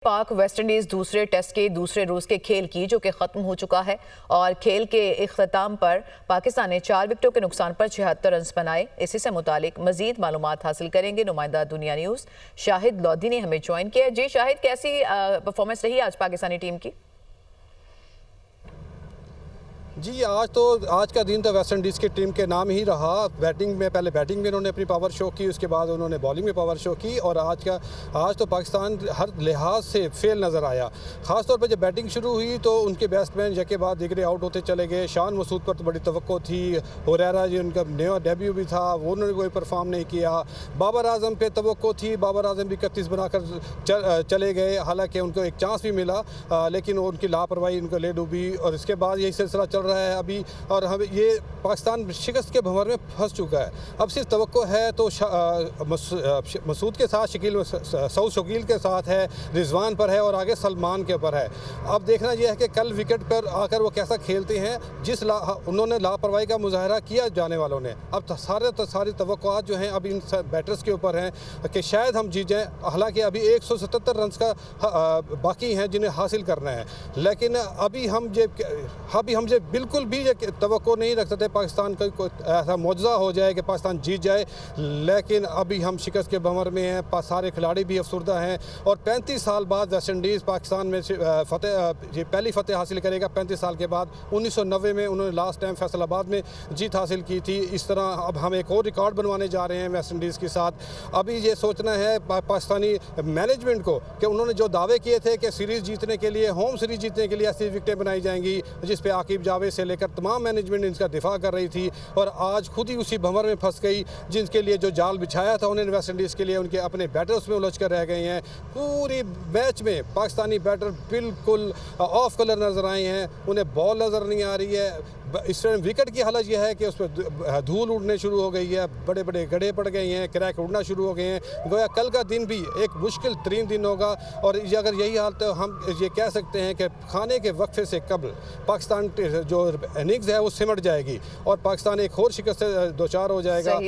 पाक वेस्टइंडीज दूसरे टेस्ट के दूसरे रोज के खेल की जो कि खत्म हो चुका है और खेल के इख्तिताम पर पाकिस्तान ने 4 विकेटों के नुकसान पर 76 रन बनाए। इसी से मुतालिक मजीद मालूमात हासिल करेंगे नुमाइंदा दुनिया न्यूज शाहिद लोधी ने हमें ज्वाइन किया। जी शाहिद, कैसी परफॉर्मेंस रही आज पाकिस्तानी टीम की? जी आज का दिन तो वेस्ट इंडीज़ की टीम के नाम ही रहा। पहले बैटिंग में उन्होंने अपनी पावर शो की, उसके बाद उन्होंने बॉलिंग में पावर शो की और आज तो पाकिस्तान हर लिहाज से फेल नज़र आया। ख़ास तौर पर जब बैटिंग शुरू हुई तो उनके बैट्समैन यके बाद दिगरे आउट होते चले गए। शान मसूद पर तो बड़ी तवक्को थी, हुरैरा जी उनका नया डेब्यू भी था, वो उन्होंने कोई परफॉर्म नहीं किया। बाबर आजम पे तवक्को थी, बाबर आजम भी 31 बनाकर चले गए, हालांकि उनको एक चांस भी मिला लेकिन उनकी लापरवाही उनको ले डूबी और इसके बाद यही सिलसिला चल रहा है अभी। और हम ये पाकिस्तान शिकस्त के भंवर में फंस चुका है। अब सिर्फ तवक्को है तो मसूद के साथ सऊद शकील के साथ है, रिजवान पर है और आगे सलमान के ऊपर है। अब देखना यह है कि कल विकेट पर आकर वो कैसा खेलते हैं। उन्होंने लापरवाही का मुजाहरा किया जाने वालों ने। अब सारी तवक्कुआत जो हैं अब इन बैटर्स के ऊपर हैं कि शायद हम जीत जाएँ। हालांकि अभी 177 रन का बाकी हैं जिन्हें हासिल करना है, लेकिन अभी हम जो बिल्कुल भी तवक्को नहीं रख सकते पाकिस्तान का कोई ऐसा मौजज़ा हो जाए कि पाकिस्तान जीत जाए। लेकिन अभी हम शिकस्त के भंवर में हैं, सारे खिलाड़ी भी अफसरदा हैं और 35 साल बाद वेस्ट इंडीज़ पाकिस्तान में ये पहली फतेह हासिल करेगा। 35 साल के बाद 1990 में उन्होंने लास्ट टाइम फैसलाबाद में जीत हासिल की थी। इस तरह अब हम एक और रिकॉर्ड बनवाने जा रहे हैं वेस्ट इंडीज़ के साथ। अभी ये सोचना है पाकिस्तानी मैनेजमेंट को कि उन्होंने जो दावे किए थे कि सीरीज़ जीतने के लिए, होम सीरीज़ जीतने के लिए ऐसी विकेटें बनाई जाएंगी जिस पे आकिब जावेद से लेकर तमाम मैनेजमेंट इनका दिफा कर रही थी और आज खुद ही उसी भंवर में फंस गई जिनके लिए जो जाल बिछाया था उन्होंने वेस्ट इंडीज़ के लिए, उनके अपने बैटर उसमें उलझ कर रह गए हैं। पूरी मैच में पाकिस्तानी बैटर बिल्कुल ऑफ कलर नज़र आए हैं, उन्हें बॉल नज़र नहीं आ रही है। इस टाइम विकेट की हालत यह है कि उस पर धूल उड़ने शुरू हो गई है, बड़े बड़े गड्ढे पड़ गए हैं, क्रैक उड़ना शुरू हो गए हैं। गोया कल का दिन भी एक मुश्किल तरीन दिन होगा और अगर यही हाल तो हम ये कह सकते हैं कि खाने के वक्फे से कबल पाकिस्तान जो इनिंग्स है वो सिमट जाएगी और पाकिस्तान एक और शिकस्त से दो चार हो जाएगा।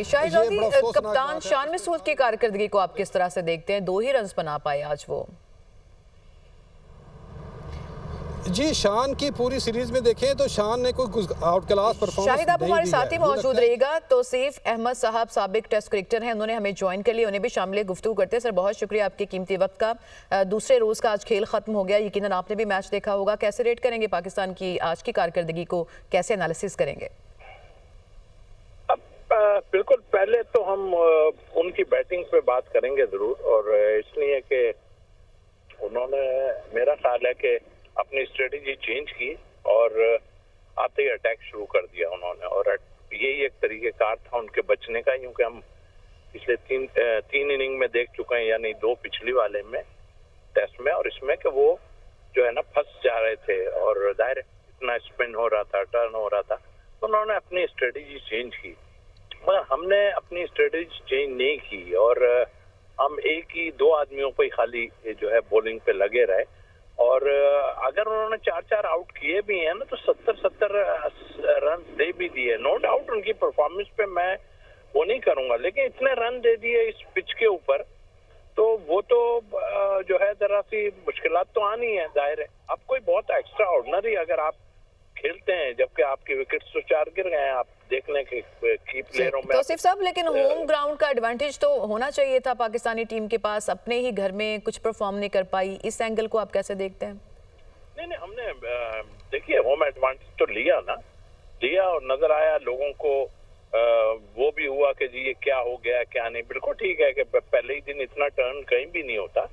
कप्तान शान मसूद की कारकर्दगी को आप किस तरह से देखते हैं? 2 ही रन बना पाए आज वो। जी शान की पूरी सीरीज में देखें तो शान ने कोई आउट क्लास परफॉर्मेंस शाहिद, आप हमारे साथ ही मौजूद रहेगा। तो सैफ अहमद साहब साबिक टेस्ट क्रिकेटर हैं, उन्होंने हमें ज्वाइन कर लिया, उन्हें भी शामिल गुफ्तगू करते हैं। सर बहुत शुक्रिया आपके कीमती वक्त का। दूसरे रोज का आज खेल खत्म हो गया, यकीनन आपने भी मैच देखा होगा। कैसे रेट करेंगे पाकिस्तान की आज की कारकर्दगी को, कैसे एनालिसिस करेंगे? बिल्कुल, पहले तो हम उनकी बैटिंग पे बात करेंगे जरूर, और इसलिए कि उन्होंने, मेरा ख्याल है कि अपनी स्ट्रेटेजी चेंज की और आते ही अटैक शुरू कर दिया उन्होंने, और यही एक तरीकेकार था उनके बचने का, क्योंकि हम पिछले तीन इनिंग में देख चुके हैं, यानी 2 पिछली वाले में टेस्ट में और इसमें, कि वो जो है ना फंस जा रहे थे और जाहिर इतना स्पिन हो रहा था, टर्न हो रहा था, तो उन्होंने अपनी स्ट्रेटेजी चेंज की। मगर हमने अपनी स्ट्रेटेजी चेंज नहीं की और हम एक ही 2 आदमियों पर ही खाली जो है बॉलिंग पे लगे रहे। और अगर उन्होंने 4 आउट किए भी हैं ना तो 70 रन दे भी दिए, नो डाउट उनकी परफॉर्मेंस पे मैं वो नहीं करूंगा, लेकिन इतने रन दे दिए इस पिच के ऊपर, तो वो तो जो है जरा सी मुश्किलात तो आनी है, जाहिर है। अब कोई बहुत एक्स्ट्रा ऑर्डिनरी अगर आप खेलते हैं जबकि आपके विकेट्स तो 4 गिर गए हैं, आप देखने के की प्लेयरों में तो सिर्फ साहब, लेकिन होम ग्राउंड का एडवांटेज तो होना चाहिए था पाकिस्तानी टीम के पास, अपने ही घर में कुछ परफॉर्म नहीं कर पाई। इस एंगल को आप कैसे देखते हैं? नहीं, हमने देखिए होम एडवांटेज तो लिया और नजर आया लोगों को, वो भी हुआ कि जी ये क्या हो गया क्या नहीं। बिल्कुल ठीक है कि पहले ही दिन इतना टर्न कहीं भी नहीं होता,